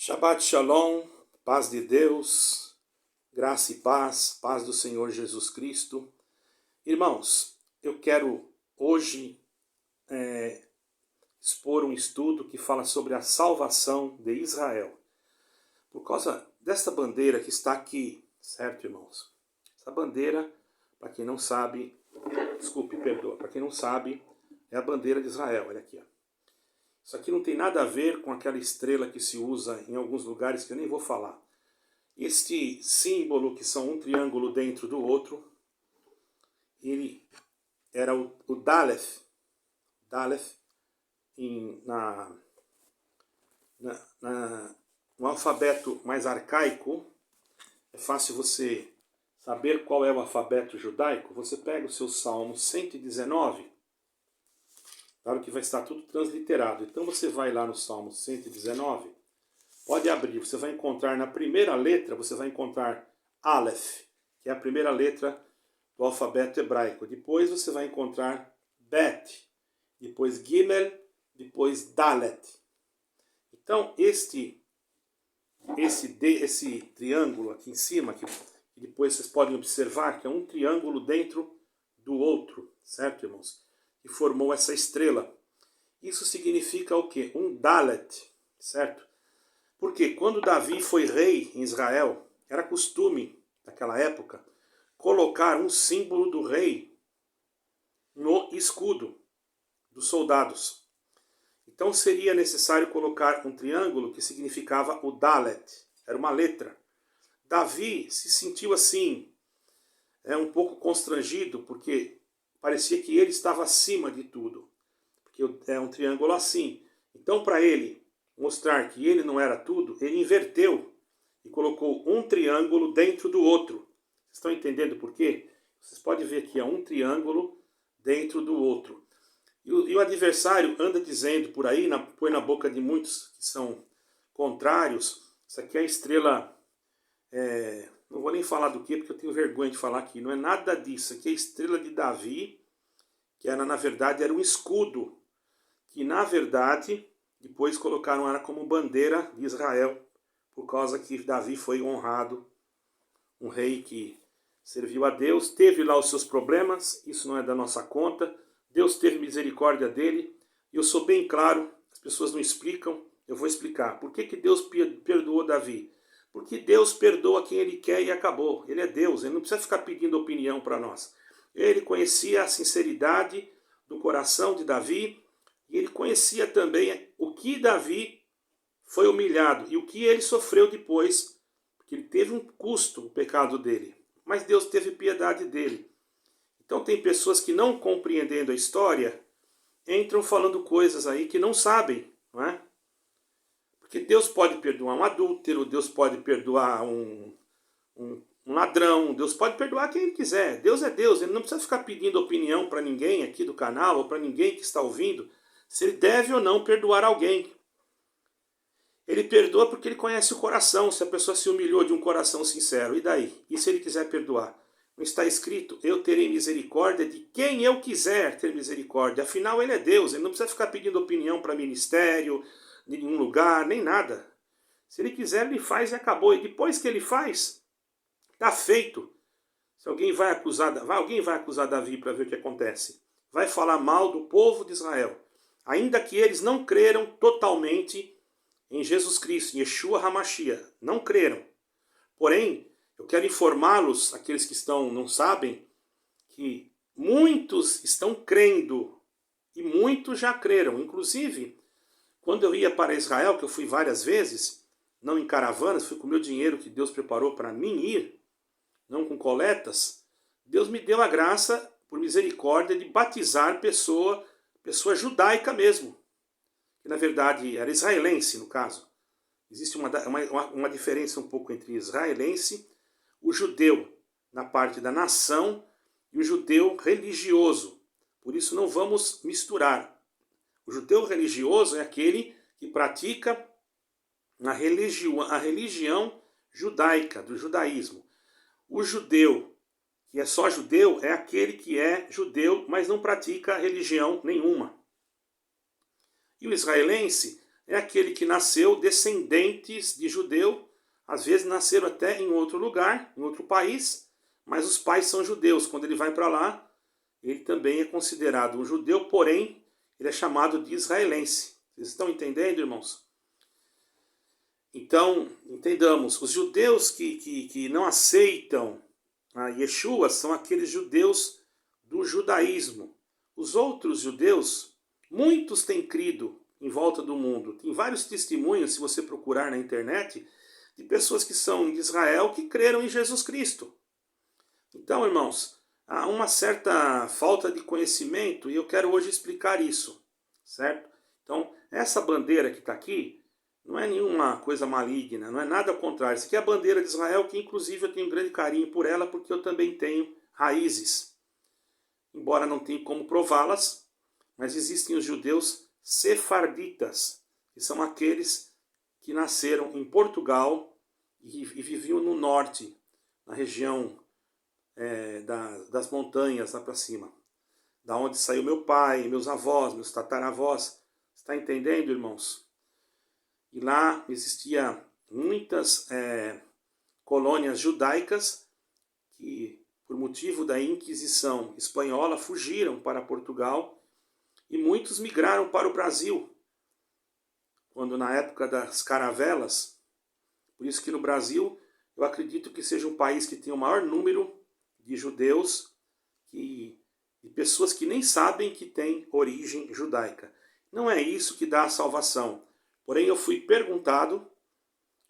Shabbat Shalom, paz de Deus, graça e paz, paz do Senhor Jesus Cristo. Irmãos, eu quero hoje expor um estudo que fala sobre a salvação de Israel. Por causa desta bandeira que está aqui, certo, irmãos? Essa bandeira, para quem não sabe, para quem não sabe, é a bandeira de Israel, olha aqui, ó. Isso aqui não tem nada a ver com aquela estrela que se usa em alguns lugares que eu nem vou falar. Este símbolo, que são um triângulo dentro do outro, ele era o Daleth. Daleth, no alfabeto mais arcaico, é fácil você saber qual é o alfabeto judaico. Você pega o seu Salmo 119, claro que vai estar tudo transliterado. Então você vai lá no Salmo 119, pode abrir, você vai encontrar na primeira letra, você vai encontrar Aleph, que é a primeira letra do alfabeto hebraico. Depois você vai encontrar Bet, depois Gimel, depois Dalet. Então esse triângulo aqui em cima, que depois vocês podem observar que é um triângulo dentro do outro, certo, irmãos? Que formou essa estrela. Isso significa o quê? Um Dalet, certo? Porque quando Davi foi rei em Israel, era costume, naquela época, colocar um símbolo do rei no escudo dos soldados. Então seria necessário colocar um triângulo que significava o Dalet, era uma letra. Davi se sentiu assim, um pouco constrangido, porque parecia que ele estava acima de tudo, porque é um triângulo assim. Então, para ele mostrar que ele não era tudo, ele inverteu e colocou um triângulo dentro do outro. Vocês estão entendendo por quê? Vocês podem ver que é um triângulo dentro do outro. E o adversário anda dizendo por aí, põe na boca de muitos que são contrários, isso aqui é a estrela... não vou nem falar do que, porque eu tenho vergonha de falar aqui. Não é nada disso. Aqui é a estrela de Davi, que na verdade era um escudo, que na verdade depois colocaram ela como bandeira de Israel, por causa que Davi foi honrado, um rei que serviu a Deus, teve lá os seus problemas, isso não é da nossa conta, Deus teve misericórdia dele, e eu sou bem claro, as pessoas não explicam, eu vou explicar. Por que Deus perdoou Davi? Porque Deus perdoa quem Ele quer e acabou. Ele é Deus, Ele não precisa ficar pedindo opinião para nós. Ele conhecia a sinceridade do coração de Davi e Ele conhecia também o que Davi foi humilhado e o que ele sofreu depois, porque ele teve um custo, o pecado dele. Mas Deus teve piedade dele. Então tem pessoas que, não compreendendo a história, entram falando coisas aí que não sabem, não é? Porque Deus pode perdoar um adúltero, Deus pode perdoar um ladrão, Deus pode perdoar quem Ele quiser. Deus é Deus, Ele não precisa ficar pedindo opinião para ninguém aqui do canal, ou para ninguém que está ouvindo, se Ele deve ou não perdoar alguém. Ele perdoa porque Ele conhece o coração, se a pessoa se humilhou de um coração sincero, e daí? E se Ele quiser perdoar? Não está escrito, eu terei misericórdia de quem eu quiser ter misericórdia. Afinal, Ele é Deus, Ele não precisa ficar pedindo opinião para ministério, de nenhum lugar, nem nada. Se Ele quiser, Ele faz e acabou. E depois que Ele faz, está feito. Se alguém alguém vai acusar Davi para ver o que acontece. Vai falar mal do povo de Israel. Ainda que eles não creram totalmente em Jesus Cristo, em Yeshua HaMashiach. Não creram. Porém, eu quero informá-los, aqueles que não sabem, que muitos estão crendo. E muitos já creram. Inclusive, quando eu ia para Israel, que eu fui várias vezes, não em caravanas, fui com o meu dinheiro que Deus preparou para mim ir, não com coletas, Deus me deu a graça, por misericórdia, de batizar pessoa judaica mesmo, que na verdade era israelense no caso. Existe uma diferença um pouco entre israelense, o judeu na parte da nação e o judeu religioso. Por isso não vamos misturar. O judeu religioso é aquele que pratica a religião judaica, do judaísmo. O judeu, que é só judeu, é aquele que é judeu, mas não pratica religião nenhuma. E o israelense é aquele que nasceu descendentes de judeu, às vezes nasceram até em outro lugar, em outro país, mas os pais são judeus. Quando ele vai para lá, ele também é considerado um judeu, porém, ele é chamado de israelense. Vocês estão entendendo, irmãos? Então, entendamos, os judeus que não aceitam a Yeshua são aqueles judeus do judaísmo. Os outros judeus, muitos têm crido em volta do mundo. Tem vários testemunhos, se você procurar na internet, de pessoas que são de Israel que creram em Jesus Cristo. Então, irmãos, há uma certa falta de conhecimento e eu quero hoje explicar isso, certo? Então, essa bandeira que está aqui não é nenhuma coisa maligna, não é nada ao contrário. Isso aqui é a bandeira de Israel, que inclusive eu tenho um grande carinho por ela, porque eu também tenho raízes. Embora não tenha como prová-las, mas existem os judeus sefarditas, que são aqueles que nasceram em Portugal e viviam no norte, na região das montanhas lá para cima, da onde saiu meu pai, meus avós, meus tataravós. Está entendendo, irmãos? E lá existia muitas colônias judaicas que, por motivo da Inquisição espanhola, fugiram para Portugal e muitos migraram para o Brasil, quando na época das caravelas. Por isso que no Brasil eu acredito que seja um país que tem o maior número de judeus e pessoas que nem sabem que tem origem judaica. Não é isso que dá a salvação. Porém, eu fui perguntado,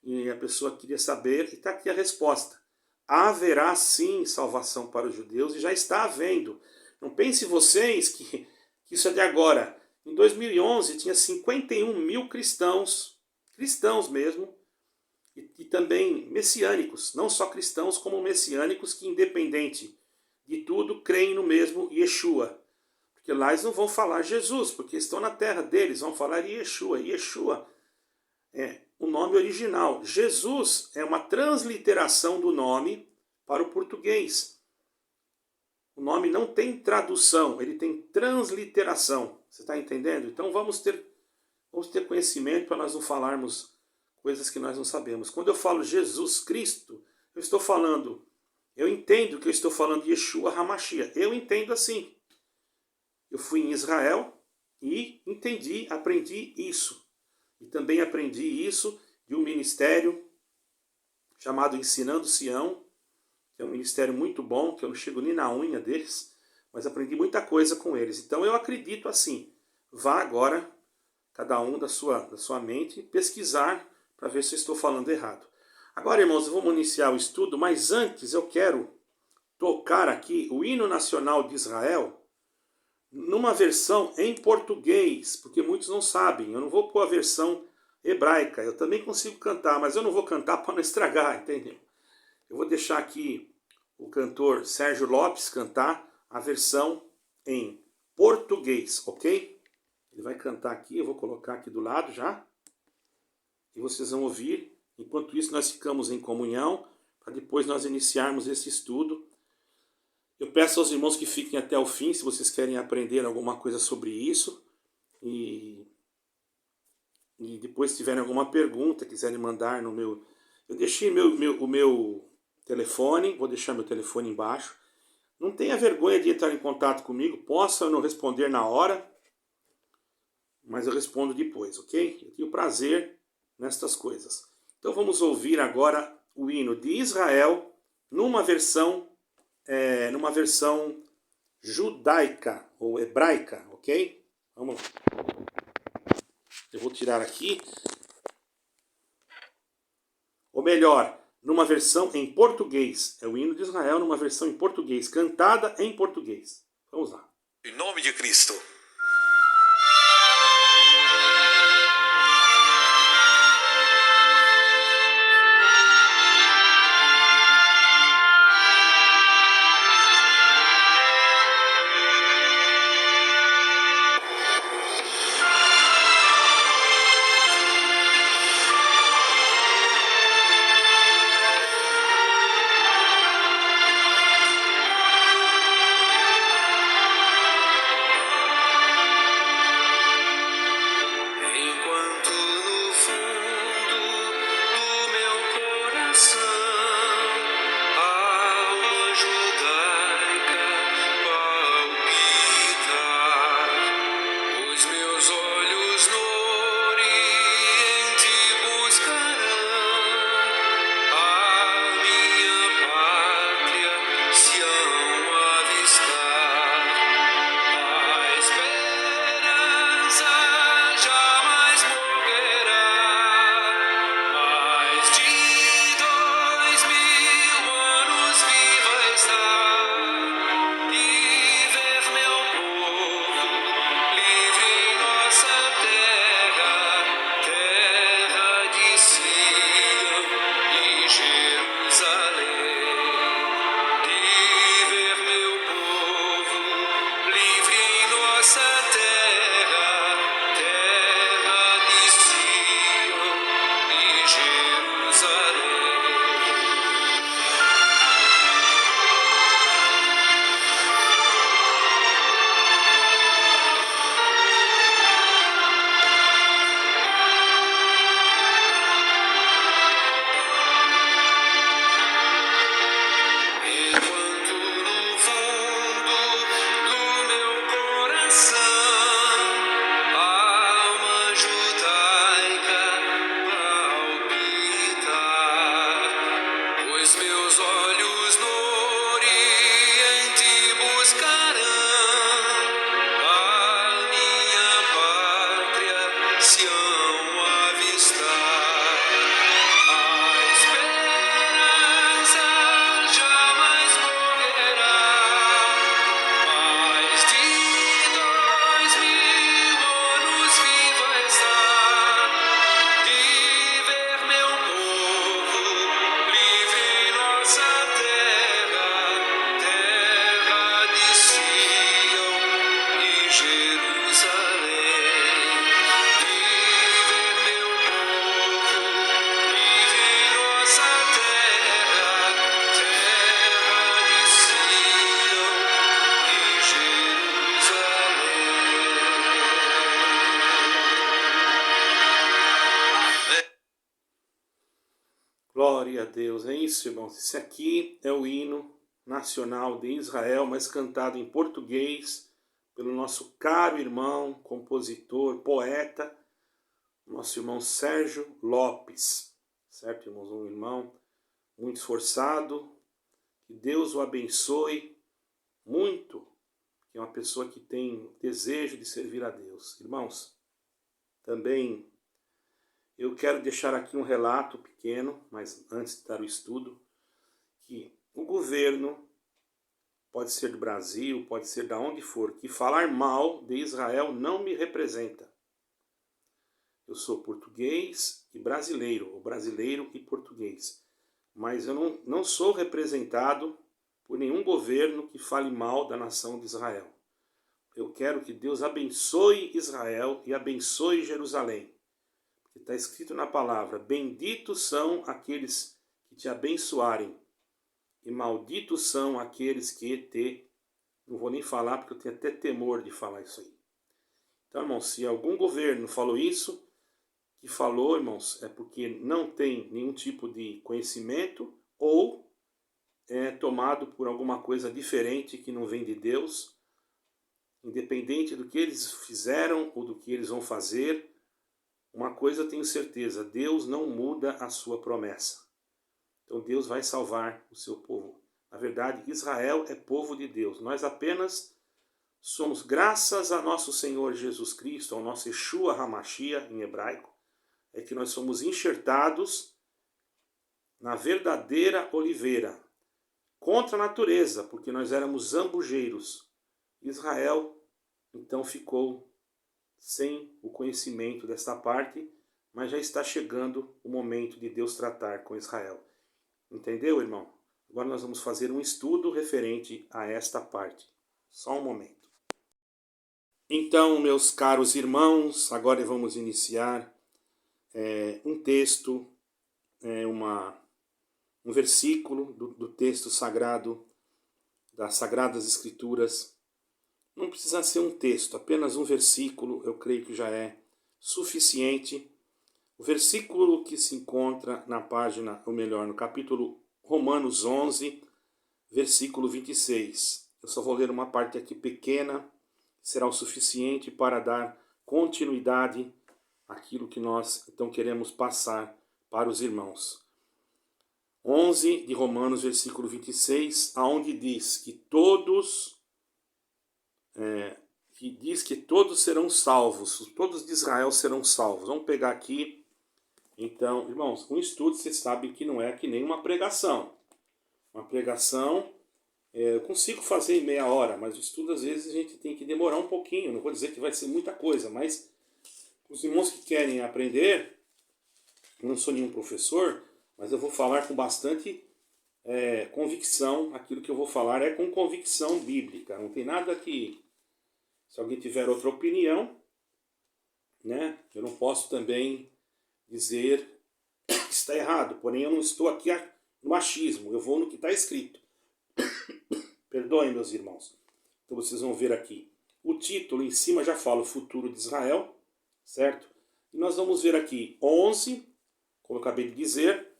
e a pessoa queria saber, e está aqui a resposta. Haverá sim salvação para os judeus, e já está havendo. Não pense vocês que isso é de agora. Em 2011 tinha 51 mil cristãos mesmo, e também messiânicos, não só cristãos, como messiânicos que, independente de tudo, creem no mesmo Yeshua. Porque lá eles não vão falar Jesus, porque estão na terra deles, vão falar Yeshua. Yeshua é o nome original. Jesus é uma transliteração do nome para o português. O nome não tem tradução, ele tem transliteração. Você está entendendo? Então vamos ter conhecimento para nós não falarmos coisas que nós não sabemos. Quando eu falo Jesus Cristo, eu estou falando, eu entendo que eu estou falando de Yeshua HaMashiach. Eu entendo assim. Eu fui em Israel e entendi, aprendi isso. E também aprendi isso de um ministério chamado Ensinando Sião, que é um ministério muito bom, que eu não chego nem na unha deles, mas aprendi muita coisa com eles. Então eu acredito assim. Vá agora, cada um da sua mente, pesquisar para ver se eu estou falando errado. Agora, irmãos, vamos iniciar o estudo, mas antes eu quero tocar aqui o hino nacional de Israel numa versão em português, porque muitos não sabem. Eu não vou pôr a versão hebraica. Eu também consigo cantar, mas eu não vou cantar para não estragar, entendeu? Eu vou deixar aqui o cantor Sérgio Lopes cantar a versão em português, ok? Ele vai cantar aqui, eu vou colocar aqui do lado já. E vocês vão ouvir. Enquanto isso, nós ficamos em comunhão, para depois nós iniciarmos esse estudo. Eu peço aos irmãos que fiquem até o fim, se vocês querem aprender alguma coisa sobre isso. E depois, se tiverem alguma pergunta, quiserem mandar no meu... Eu deixei o meu telefone, vou deixar meu telefone embaixo. Não tenha vergonha de entrar em contato comigo, possa não responder na hora, mas eu respondo depois, ok? Eu tenho prazer nestas coisas. Então vamos ouvir agora o hino de Israel numa versão judaica ou hebraica, ok? Vamos lá. Eu vou tirar aqui. Ou melhor, numa versão em português. É o hino de Israel numa versão em português, cantada em português. Vamos lá. Em nome de Cristo. Glória a Deus. É isso, irmãos. Esse aqui é o hino nacional de Israel, mas cantado em português pelo nosso caro irmão, compositor, poeta, nosso irmão Sérgio Lopes. Certo, irmãos? Um irmão muito esforçado. Que Deus o abençoe muito, que é uma pessoa que tem desejo de servir a Deus. Irmãos, também eu quero deixar aqui um relato pequeno, mas antes de dar o estudo, que o governo, pode ser do Brasil, pode ser de onde for, que falar mal de Israel não me representa. Eu sou português e brasileiro, ou brasileiro e português. Mas eu não sou representado por nenhum governo que fale mal da nação de Israel. Eu quero que Deus abençoe Israel e abençoe Jerusalém. Porque está escrito na palavra, benditos são aqueles que te abençoarem, e malditos são aqueles que te... Não vou nem falar, porque eu tenho até temor de falar isso aí. Então, irmãos, se algum governo falou isso, que falou, irmãos, é porque não tem nenhum tipo de conhecimento ou é tomado por alguma coisa diferente que não vem de Deus, independente do que eles fizeram ou do que eles vão fazer. Uma coisa eu tenho certeza, Deus não muda a sua promessa. Então Deus vai salvar o seu povo. Na verdade, Israel é povo de Deus. Nós apenas somos, graças a nosso Senhor Jesus Cristo, ao nosso Yeshua HaMashiach em hebraico, é que nós somos enxertados na verdadeira oliveira, contra a natureza, porque nós éramos zambujeiros. Israel, então, ficou sem o conhecimento desta parte, mas já está chegando o momento de Deus tratar com Israel. Entendeu, irmão? Agora nós vamos fazer um estudo referente a esta parte. Só um momento. Então, meus caros irmãos, agora vamos iniciar um texto, um versículo do texto sagrado, das Sagradas Escrituras. Não precisa ser um texto, apenas um versículo, eu creio que já é suficiente. O versículo que se encontra na página, ou melhor, no capítulo Romanos 11, versículo 26. Eu só vou ler uma parte aqui pequena, será o suficiente para dar continuidade àquilo que nós então queremos passar para os irmãos. 11 de Romanos, versículo 26, aonde diz que todos serão salvos, todos de Israel serão salvos. Vamos pegar aqui, então, irmãos, um estudo, vocês sabem que não é que nem uma pregação. Uma pregação, eu consigo fazer em meia hora, mas o estudo às vezes a gente tem que demorar um pouquinho. Não vou dizer que vai ser muita coisa, mas os irmãos que querem aprender, eu não sou nenhum professor, mas eu vou falar com bastante convicção. Aquilo que eu vou falar é com convicção bíblica. Não tem nada que... Se alguém tiver outra opinião, né, eu não posso também dizer que está errado. Porém, eu não estou aqui no achismo. Eu vou no que está escrito. Perdoem, meus irmãos. Então vocês vão ver aqui. O título em cima já fala o futuro de Israel, certo? E nós vamos ver aqui 11, como eu acabei de dizer,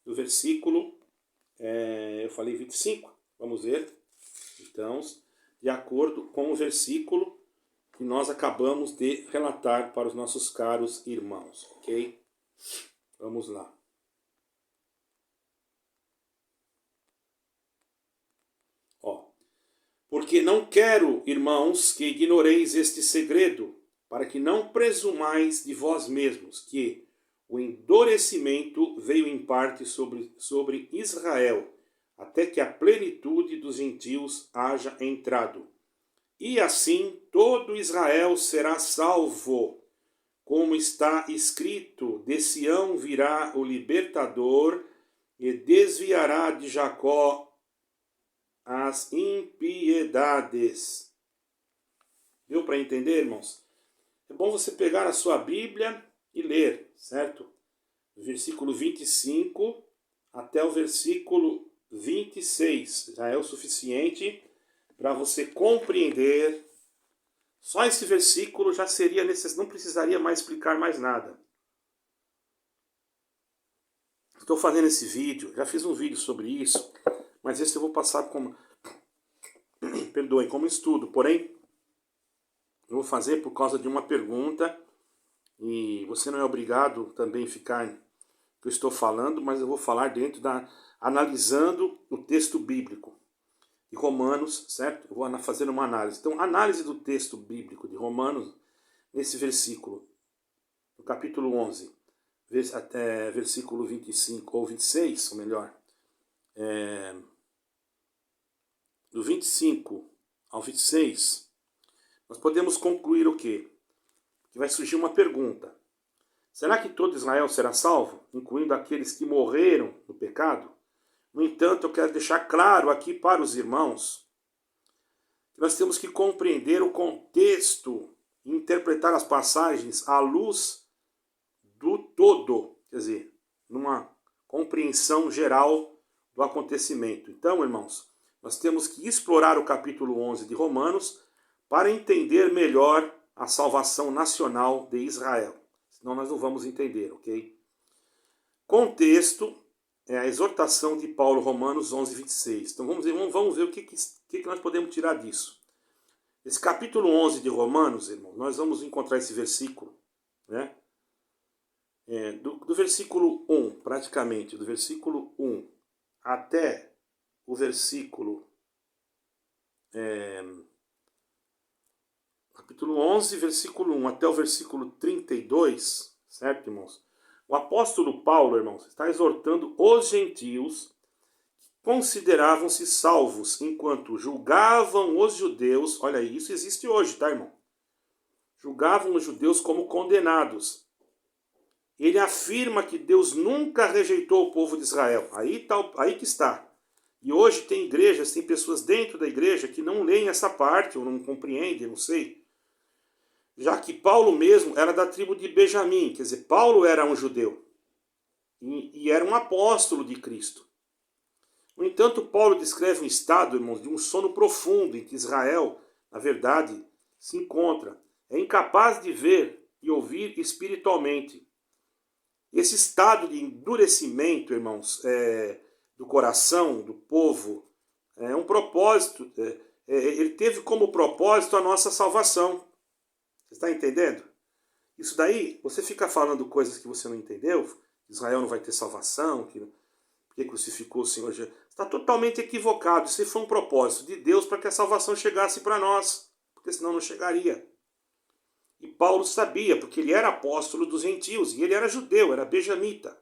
do versículo, eu falei 25. Vamos ver. Então, de acordo com o versículo que nós acabamos de relatar para os nossos caros irmãos, ok? Vamos lá. Porque não quero, irmãos, que ignoreis este segredo, para que não presumais de vós mesmos que o endurecimento veio em parte sobre Israel, até que a plenitude dos gentios haja entrado. E assim todo Israel será salvo, como está escrito, de Sião virá o libertador e desviará de Jacó as impiedades. Deu para entender, irmãos? É bom você pegar a sua Bíblia e ler, certo? Do versículo 25 até o versículo 26. Já é o suficiente para você compreender. Só esse versículo já seria necessário, não precisaria mais explicar mais nada. Estou fazendo esse vídeo, já fiz um vídeo sobre isso, mas esse eu vou passar como, perdoem, como estudo. Porém, eu vou fazer por causa de uma pergunta, e você não é obrigado também a ficar que eu estou falando, mas eu vou falar analisando o texto bíblico de Romanos, certo? Eu vou fazer uma análise. Então, análise do texto bíblico de Romanos, nesse versículo, no capítulo 11, até versículo 25 ou 26, ou melhor, do 25 ao 26, nós podemos concluir o quê? Que vai surgir uma pergunta. Será que todo Israel será salvo, incluindo aqueles que morreram no pecado? No entanto, eu quero deixar claro aqui para os irmãos que nós temos que compreender o contexto e interpretar as passagens à luz do todo, quer dizer, numa compreensão geral do acontecimento. Então, irmãos, nós temos que explorar o capítulo 11 de Romanos para entender melhor a salvação nacional de Israel. Senão nós não vamos entender, ok? Contexto é a exortação de Paulo, Romanos 11, 26. Então vamos ver o que nós podemos tirar disso. Esse capítulo 11 de Romanos, irmão, nós vamos encontrar esse versículo, né? Do versículo 1, praticamente, do versículo 1 até o versículo... capítulo 11, versículo 1 até o versículo 32, certo, irmãos? O apóstolo Paulo, irmãos, está exortando os gentios que consideravam-se salvos, enquanto julgavam os judeus, olha aí, isso existe hoje, tá, irmão? Julgavam os judeus como condenados. Ele afirma que Deus nunca rejeitou o povo de Israel. Aí que está. E hoje tem igrejas, tem pessoas dentro da igreja que não leem essa parte, ou não compreendem, não sei. Já que Paulo mesmo era da tribo de Benjamim, quer dizer, Paulo era um judeu e era um apóstolo de Cristo. No entanto, Paulo descreve um estado, irmãos, de um sono profundo em que Israel, na verdade, se encontra. É incapaz de ver e ouvir espiritualmente. Esse estado de endurecimento, irmãos, do coração, do povo, é um propósito. Ele teve como propósito a nossa salvação. Você está entendendo? Isso daí, você fica falando coisas que você não entendeu, Israel não vai ter salvação, porque crucificou o Senhor Jesus. Está totalmente equivocado. Isso foi um propósito de Deus para que a salvação chegasse para nós, porque senão não chegaria. E Paulo sabia, porque ele era apóstolo dos gentios, e ele era judeu, era benjamita.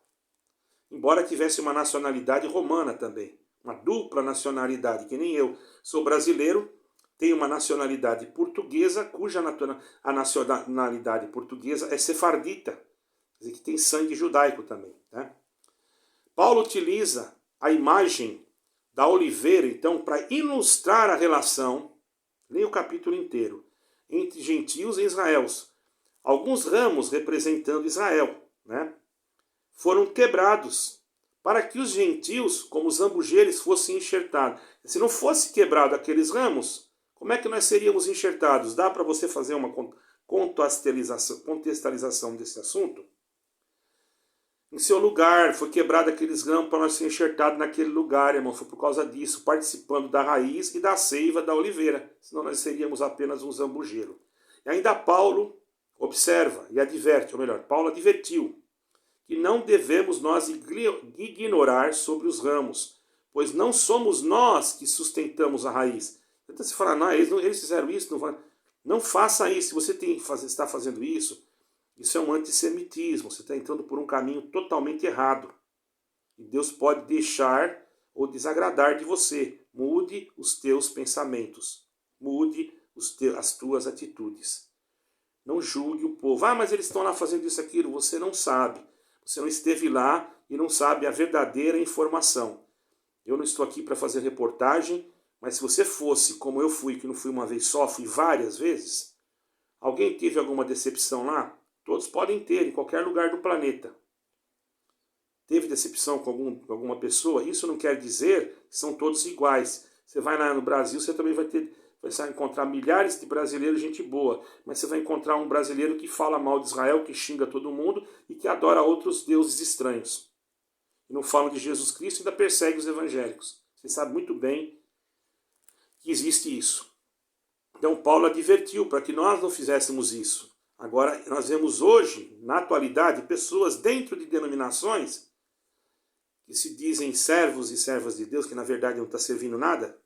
Embora tivesse uma nacionalidade romana também, uma dupla nacionalidade, que nem eu sou brasileiro, tem uma nacionalidade portuguesa, cuja a nacionalidade portuguesa é sefardita, quer dizer, que tem sangue judaico também. Né? Paulo utiliza a imagem da oliveira, então, para ilustrar a relação, nem o capítulo inteiro, entre gentios e Israel. Alguns ramos representando Israel, né, foram quebrados, para que os gentios, como os zambujeres, fossem enxertados. Se não fosse quebrado aqueles ramos, como é que nós seríamos enxertados? Dá para você fazer uma contextualização desse assunto? Em seu lugar, foi quebrado aqueles ramos para nós ser enxertados naquele lugar, irmão. Foi por causa disso, participando da raiz e da seiva da oliveira. Senão nós seríamos apenas um zambujeiro. E ainda Paulo observa e adverte, ou melhor, Paulo advertiu, que não devemos nós ignorar sobre os ramos, pois não somos nós que sustentamos a raiz. Então você fala, não, eles fizeram isso, não faça isso. Se você está fazendo isso, isso é um antissemitismo, você está entrando por um caminho totalmente errado. E Deus pode deixar ou desagradar de você. Mude os teus pensamentos, mude as tuas atitudes. Não julgue o povo. Ah, mas eles estão lá fazendo isso, aquilo. Você não sabe. Você não esteve lá e não sabe a verdadeira informação. Eu não estou aqui para fazer reportagem, mas se você fosse como eu fui, que não fui uma vez só, fui várias vezes, alguém teve alguma decepção lá? Todos podem ter, em qualquer lugar do planeta. Teve decepção com alguma pessoa? Isso não quer dizer que são todos iguais. Você vai lá no Brasil, você também vai encontrar milhares de brasileiros, gente boa, mas você vai encontrar um brasileiro que fala mal de Israel, que xinga todo mundo e que adora outros deuses estranhos. que não falam de Jesus Cristo e ainda perseguem os evangélicos. Você sabe muito bem que existe isso. Então Paulo advertiu para que nós não fizéssemos isso. Agora, nós vemos hoje, na atualidade, pessoas dentro de denominações que se dizem servos e servas de Deus, que na verdade não está servindo nada,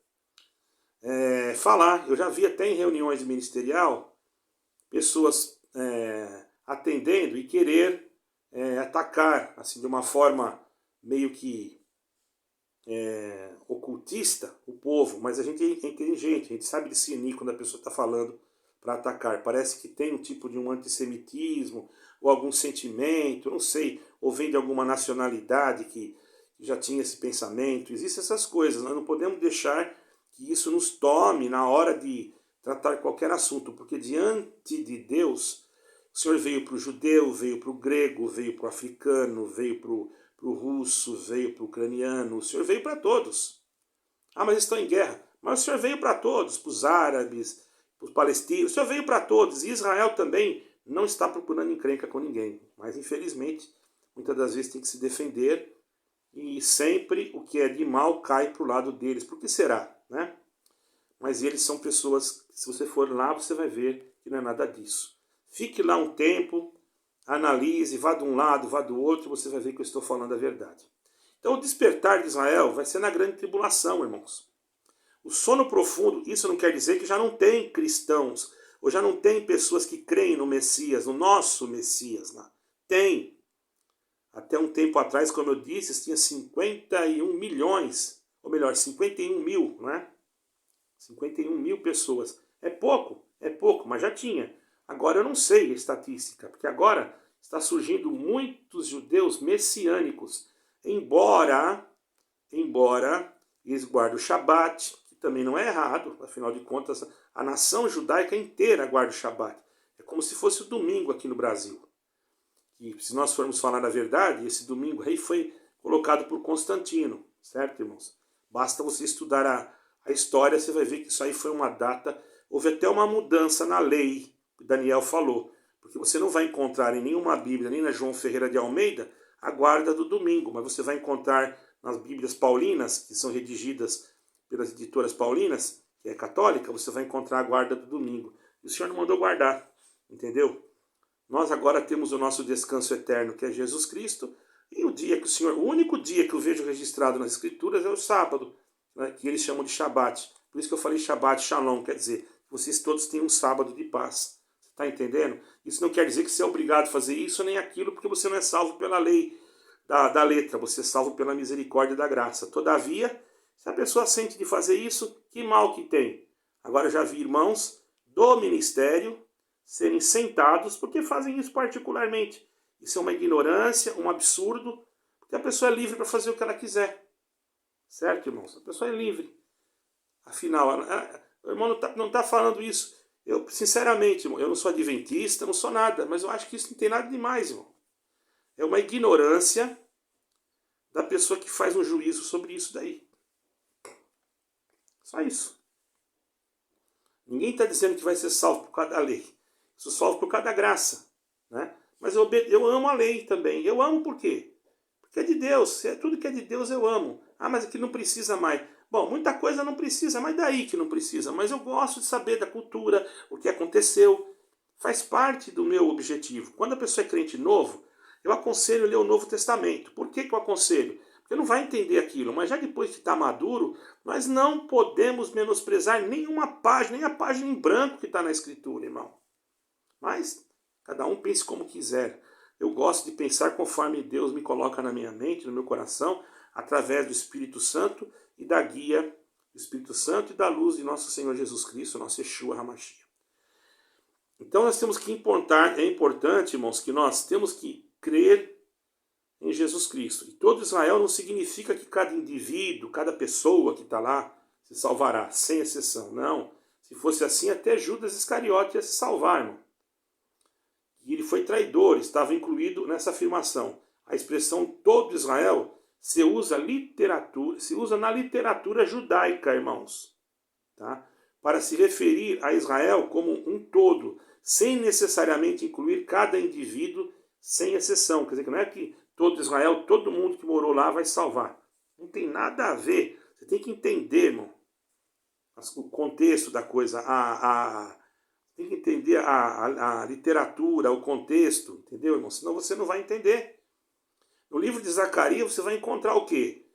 falar. Eu já vi até em reuniões ministerial pessoas atendendo e querer atacar, assim, de uma forma meio que ocultista o povo, mas a gente é inteligente, a gente sabe discernir quando a pessoa está falando para atacar. Parece que tem um tipo de um antissemitismo ou algum sentimento, não sei, ou vem de alguma nacionalidade que já tinha esse pensamento. Existem essas coisas, nós não podemos deixar que isso nos tome na hora de tratar qualquer assunto, porque diante de Deus, o Senhor veio para o judeu, veio para o grego, veio para o africano, veio para o russo, veio para o ucraniano, o Senhor veio para todos. Ah, mas estão em guerra. Mas o Senhor veio para todos, para os árabes, para os palestinos, o Senhor veio para todos. E Israel também não está procurando encrenca com ninguém. Mas, infelizmente, muitas das vezes tem que se defender e sempre o que é de mal cai para o lado deles. Por que será? Né? Mas eles são pessoas, se você for lá, você vai ver que não é nada disso. Fique lá um tempo, analise, vá de um lado, vá do outro, você vai ver que eu estou falando a verdade. Então o despertar de Israel vai ser na grande tribulação, irmãos. O sono profundo, isso não quer dizer que já não tem cristãos, ou já não tem pessoas que creem no Messias, no nosso Messias lá. Tem. Até um tempo atrás, como eu disse, tinha 51 milhões, ou melhor, 51 mil, não é? 51 mil pessoas. É pouco, mas já tinha. Agora eu não sei a estatística, porque agora está surgindo muitos judeus messiânicos, embora eles guardem o Shabat, que também não é errado, afinal de contas a nação judaica inteira guarda o Shabat. É como se fosse o domingo aqui no Brasil. E se nós formos falar a verdade, esse domingo aí foi colocado por Constantino, certo, irmãos? Basta você estudar a história, você vai ver que isso aí foi uma data, houve até uma mudança na lei, que Daniel falou, porque você não vai encontrar em nenhuma Bíblia, nem na João Ferreira de Almeida, a guarda do domingo, mas você vai encontrar nas Bíblias paulinas, que são redigidas pelas editoras paulinas, que é católica, você vai encontrar a guarda do domingo. E o Senhor não mandou guardar, entendeu? Nós agora temos o nosso descanso eterno, que é Jesus Cristo, e o dia que o único dia que eu vejo registrado nas Escrituras é o sábado, né, que eles chamam de Shabat. Por isso que eu falei Shabat Shalom, quer dizer, vocês todos têm um sábado de paz. Você está entendendo? Isso não quer dizer que você é obrigado a fazer isso nem aquilo, porque você não é salvo pela lei da letra, você é salvo pela misericórdia e da graça. Todavia, se a pessoa sente de fazer isso, que mal que tem. Agora eu já vi irmãos do ministério serem sentados porque fazem isso particularmente. Isso é uma ignorância, um absurdo, porque a pessoa é livre para fazer o que ela quiser. Certo, irmãos? A pessoa é livre. Afinal, o irmão não está falando isso. Eu, sinceramente, irmão, eu não sou adventista, não sou nada, mas eu acho que isso não tem nada demais, irmão. É uma ignorância da pessoa que faz um juízo sobre isso daí. Só isso. Ninguém está dizendo que vai ser salvo por causa da lei. Sou salvo por causa da graça. Né? Mas eu amo a lei também. Eu amo por quê? Porque é de Deus. Tudo que é de Deus eu amo. Ah, mas aqui não precisa mais. Bom, muita coisa não precisa, mas daí que não precisa. Mas eu gosto de saber da cultura, o que aconteceu. Faz parte do meu objetivo. Quando a pessoa é crente novo, eu aconselho ler o Novo Testamento. Por que eu aconselho? Porque não vai entender aquilo, mas já depois que está maduro, nós não podemos menosprezar nenhuma página, nem a página em branco que está na Escritura, irmão. Mas cada um pense como quiser. Eu gosto de pensar conforme Deus me coloca na minha mente, no meu coração, através do Espírito Santo e da guia do Espírito Santo e da luz de nosso Senhor Jesus Cristo, nosso Yeshua HaMashiach. Então nós temos que é importante, irmãos, que nós temos que crer em Jesus Cristo. E todo Israel não significa que cada indivíduo, cada pessoa que está lá se salvará, sem exceção. Não. Se fosse assim, até Judas Iscariote ia se salvar, irmão. E ele foi traidor, estava incluído nessa afirmação. A expressão todo Israel se usa na literatura judaica, irmãos, tá? Para se referir a Israel como um todo, sem necessariamente incluir cada indivíduo sem exceção. Quer dizer, que não é que todo Israel, todo mundo que morou lá vai salvar. Não tem nada a ver. Você tem que entender, irmão, o contexto da coisa, tem que entender a literatura, o contexto, entendeu, irmão? Senão você não vai entender. No livro de Zacarias você vai encontrar o quê?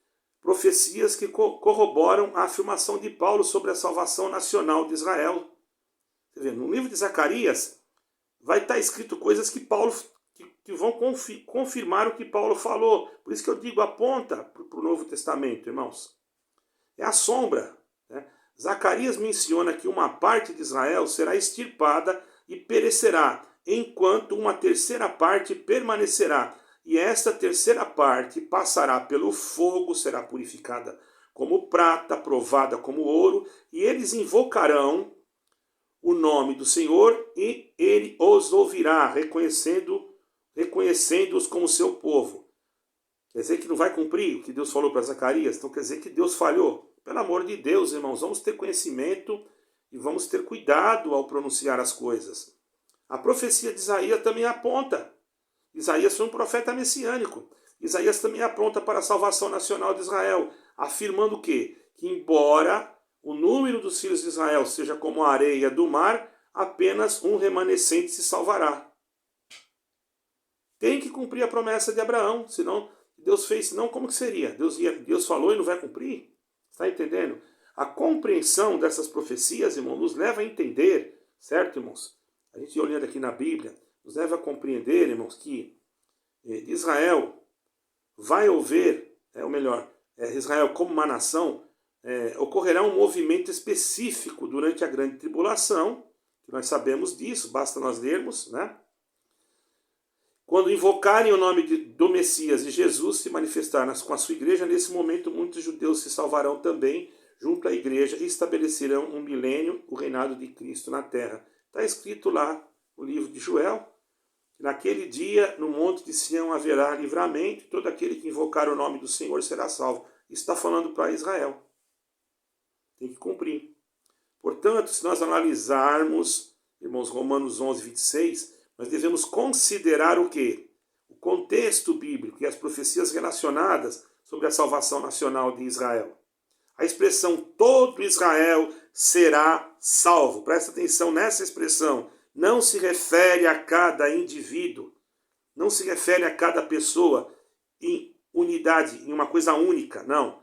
Profecias que corroboram a afirmação de Paulo sobre a salvação nacional de Israel. Quer dizer, no livro de Zacarias vai estar escrito coisas que Paulo que vão confirmar o que Paulo falou. Por isso que eu digo, aponta para o Novo Testamento, irmãos. É a sombra, né? Zacarias menciona que uma parte de Israel será extirpada e perecerá, enquanto uma terceira parte permanecerá. E esta terceira parte passará pelo fogo, será purificada como prata, provada como ouro, e eles invocarão o nome do Senhor e ele os ouvirá, reconhecendo-os como seu povo. Quer dizer que não vai cumprir o que Deus falou para Zacarias? Então quer dizer que Deus falhou. Pelo amor de Deus, irmãos, vamos ter conhecimento e vamos ter cuidado ao pronunciar as coisas. A profecia de Isaías também aponta. Isaías foi um profeta messiânico. Isaías também aponta para a salvação nacional de Israel, afirmando o quê? Que embora o número dos filhos de Israel seja como a areia do mar, apenas um remanescente se salvará. Tem que cumprir a promessa de Abraão, senão Deus fez, senão como que seria? Deus falou e não vai cumprir? Está entendendo? A compreensão dessas profecias, irmão, nos leva a entender, certo, irmãos? A gente olhando aqui na Bíblia, nos leva a compreender, irmãos, que Israel vai haver, ou melhor, Israel como uma nação, ocorrerá um movimento específico durante a grande tribulação, que nós sabemos disso, basta nós lermos, né? Quando invocarem o nome do Messias e Jesus se manifestar com a sua igreja, nesse momento muitos judeus se salvarão também junto à igreja e estabelecerão um milênio, o reinado de Cristo na terra. Está escrito lá no livro de Joel, que naquele dia no monte de Sião haverá livramento, e todo aquele que invocar o nome do Senhor será salvo. Isso está falando para Israel. Tem que cumprir. Portanto, se nós analisarmos, irmãos, Romanos 11, 26, nós devemos considerar o quê? O contexto bíblico e as profecias relacionadas sobre a salvação nacional de Israel. A expressão todo Israel será salvo. Presta atenção nessa expressão. Não se refere a cada indivíduo, não se refere a cada pessoa em unidade, em uma coisa única, não.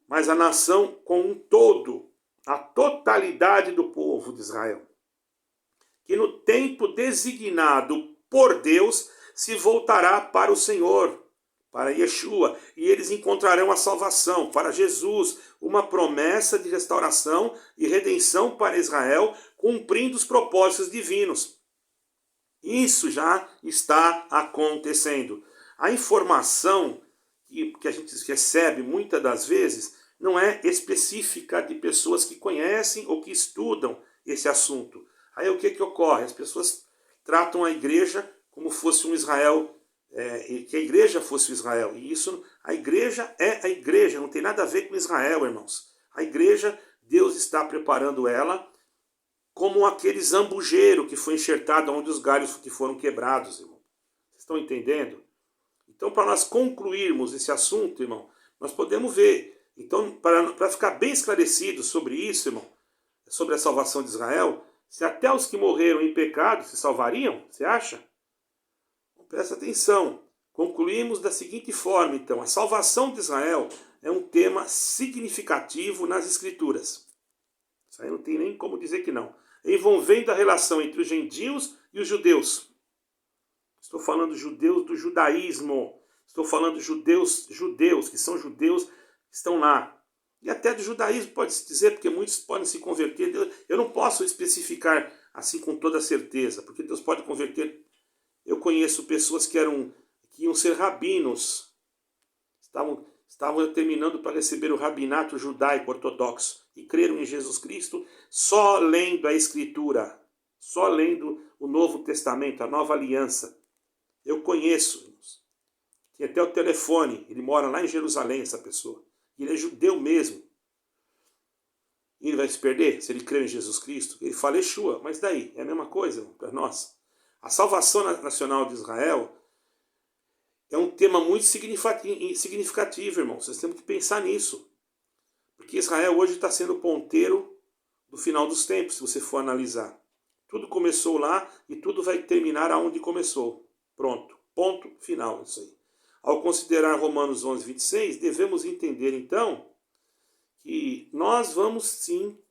Mas a nação como um todo, a totalidade do povo de Israel, que no tempo designado por Deus se voltará para o Senhor, para Yeshua, e eles encontrarão a salvação, para Jesus, uma promessa de restauração e redenção para Israel, cumprindo os propósitos divinos. Isso já está acontecendo. A informação que a gente recebe muitas das vezes não é específica de pessoas que conhecem ou que estudam esse assunto. Aí o que ocorre? As pessoas tratam a igreja como fosse um Israel, que a igreja fosse o Israel. E isso, a igreja é a igreja, não tem nada a ver com Israel, irmãos. A igreja, Deus está preparando ela como aquele zambujeiro que foi enxertado onde os galhos que foram quebrados, irmão. Vocês estão entendendo? Então, para nós concluirmos esse assunto, irmão, nós podemos ver. Então, para ficar bem esclarecido sobre isso, irmão, sobre a salvação de Israel, se até os que morreram em pecado se salvariam, você acha? Presta atenção. Concluímos da seguinte forma, então. A salvação de Israel é um tema significativo nas Escrituras. Isso aí não tem nem como dizer que não. Envolvendo a relação entre os gentios e os judeus. Estou falando judeus do judaísmo. Estou falando judeus, que são judeus que estão lá. E até do judaísmo pode-se dizer, porque muitos podem se converter. Eu não posso especificar assim com toda certeza, porque Deus pode converter. Eu conheço pessoas que iam ser rabinos, estavam terminando para receber o rabinato judaico ortodoxo e creram em Jesus Cristo só lendo a Escritura, só lendo o Novo Testamento, a Nova Aliança. Eu conheço, irmãos. Tem até o telefone, ele mora lá em Jerusalém, essa pessoa. Ele é judeu mesmo. E ele vai se perder se ele crê em Jesus Cristo? Ele fala Yeshua, mas daí? É a mesma coisa para nós. A salvação nacional de Israel é um tema muito significativo, irmão. Vocês têm que pensar nisso. Porque Israel hoje está sendo o ponteiro do final dos tempos, se você for analisar. Tudo começou lá e tudo vai terminar aonde começou. Pronto. Ponto final. Isso aí. Ao considerar Romanos 11, 26, devemos entender, então, que nós vamos sim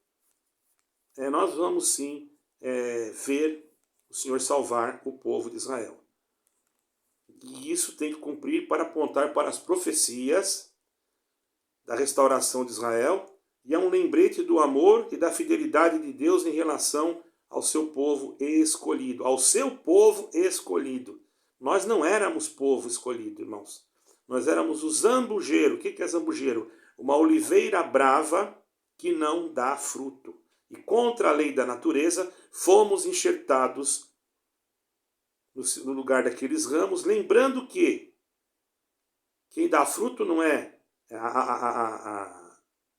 ver o Senhor salvar o povo de Israel. E isso tem que cumprir para apontar para as profecias da restauração de Israel, e é um lembrete do amor e da fidelidade de Deus em relação ao seu povo escolhido. Ao seu povo escolhido. Nós não éramos povo escolhido, irmãos. Nós éramos o zambujeiro. O que é zambujeiro? Uma oliveira brava que não dá fruto. E contra a lei da natureza, fomos enxertados no lugar daqueles ramos, lembrando que quem dá fruto não é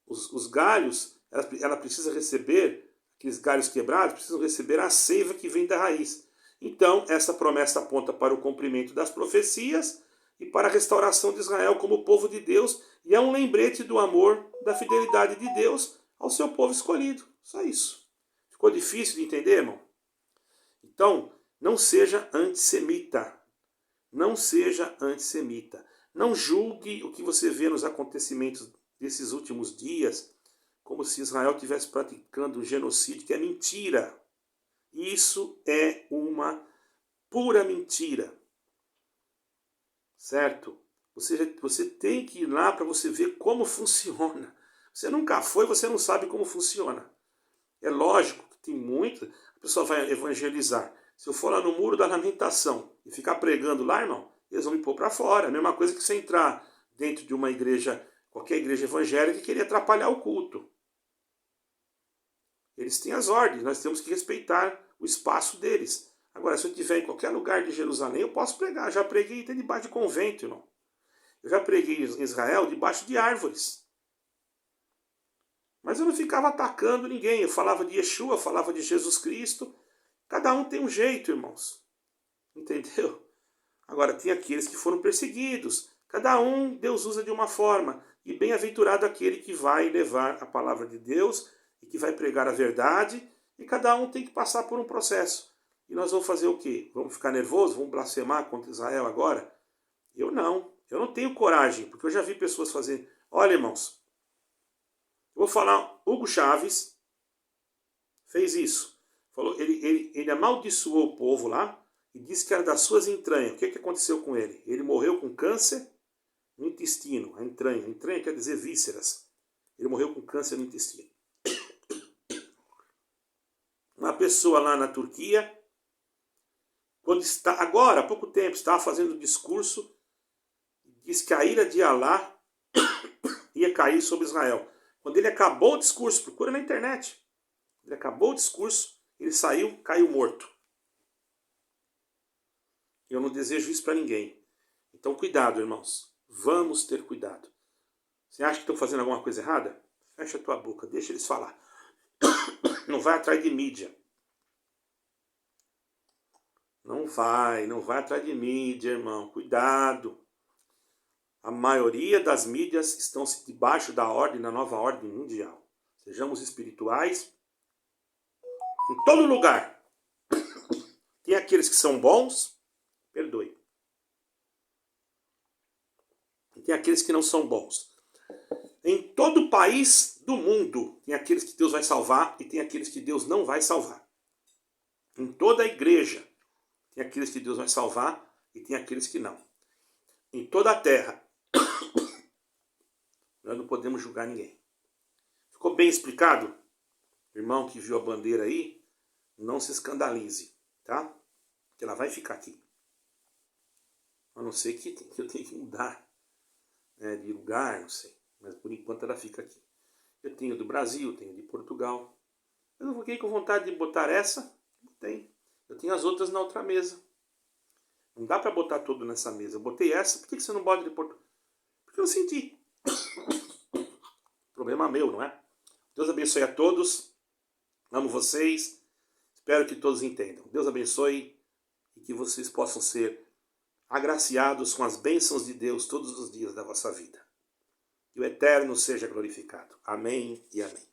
os galhos, ela precisa receber, aqueles galhos quebrados precisam receber a seiva que vem da raiz. Então, essa promessa aponta para o cumprimento das profecias e para a restauração de Israel como povo de Deus, e é um lembrete do amor, da fidelidade de Deus ao seu povo escolhido. Só isso. Ficou difícil de entender, irmão? Então, não seja antissemita. Não seja antissemita. Não julgue o que você vê nos acontecimentos desses últimos dias como se Israel estivesse praticando um genocídio, que é mentira. Isso é uma pura mentira. Certo? Você tem que ir lá para você ver como funciona. Você nunca foi, você não sabe como funciona. É lógico que tem muito. A pessoa vai evangelizar. Se eu for lá no Muro da Lamentação e ficar pregando lá, irmão, eles vão me pôr para fora. A mesma coisa que você entrar dentro de uma igreja, qualquer igreja evangélica, e querer atrapalhar o culto. Eles têm as ordens, nós temos que respeitar o espaço deles. Agora, se eu estiver em qualquer lugar de Jerusalém, eu posso pregar. Já preguei até debaixo de convento, irmão. Eu já preguei em Israel debaixo de árvores. Mas eu não ficava atacando ninguém. Eu falava de Yeshua, falava de Jesus Cristo. Cada um tem um jeito, irmãos. Entendeu? Agora, tem aqueles que foram perseguidos. Cada um, Deus usa de uma forma. E bem-aventurado aquele que vai levar a palavra de Deus e que vai pregar a verdade. E cada um tem que passar por um processo. E nós vamos fazer o quê? Vamos ficar nervosos? Vamos blasfemar contra Israel agora? Eu não. Eu não tenho coragem, porque eu já vi pessoas fazendo. Olha, irmãos, eu vou falar, Hugo Chávez fez isso. Falou, ele amaldiçoou o povo lá e disse que era das suas entranhas. O que aconteceu com ele? Ele morreu com câncer no intestino, a entranha. A entranha quer dizer vísceras. Ele morreu com câncer no intestino. Uma pessoa lá na Turquia, quando está, agora, há pouco tempo, estava fazendo um discurso, disse que a ira de Alá ia cair sobre Israel. Quando ele acabou o discurso, procura na internet. Ele acabou o discurso, ele saiu, caiu morto. Eu não desejo isso para ninguém. Então, cuidado, irmãos. Vamos ter cuidado. Você acha que estão fazendo alguma coisa errada? Fecha a tua boca, deixa eles falar. Não vai atrás de mídia. Não vai atrás de mídia, irmão. Cuidado. A maioria das mídias estão debaixo da ordem, da nova ordem mundial. Sejamos espirituais em todo lugar. Tem aqueles que são bons, perdoe. E tem aqueles que não são bons. Em todo país do mundo, tem aqueles que Deus vai salvar e tem aqueles que Deus não vai salvar. Em toda a igreja, tem aqueles que Deus vai salvar e tem aqueles que não. Em toda a terra, nós não podemos julgar ninguém. Ficou bem explicado? Irmão que viu a bandeira aí, não se escandalize, tá? Porque ela vai ficar aqui. A não ser que eu tenha que mudar, né, de lugar, não sei. Mas por enquanto ela fica aqui. Eu tenho do Brasil, tenho de Portugal. Eu não fiquei com vontade de botar essa. Não tem. Eu tenho as outras na outra mesa. Não dá para botar tudo nessa mesa. Eu botei essa. Por que você não bota de Portugal? Porque eu senti. Problema meu, não é? Deus abençoe a todos. Amo vocês. Espero que todos entendam. Deus abençoe e que vocês possam ser agraciados com as bênçãos de Deus todos os dias da vossa vida. Que o Eterno seja glorificado. Amém e amém.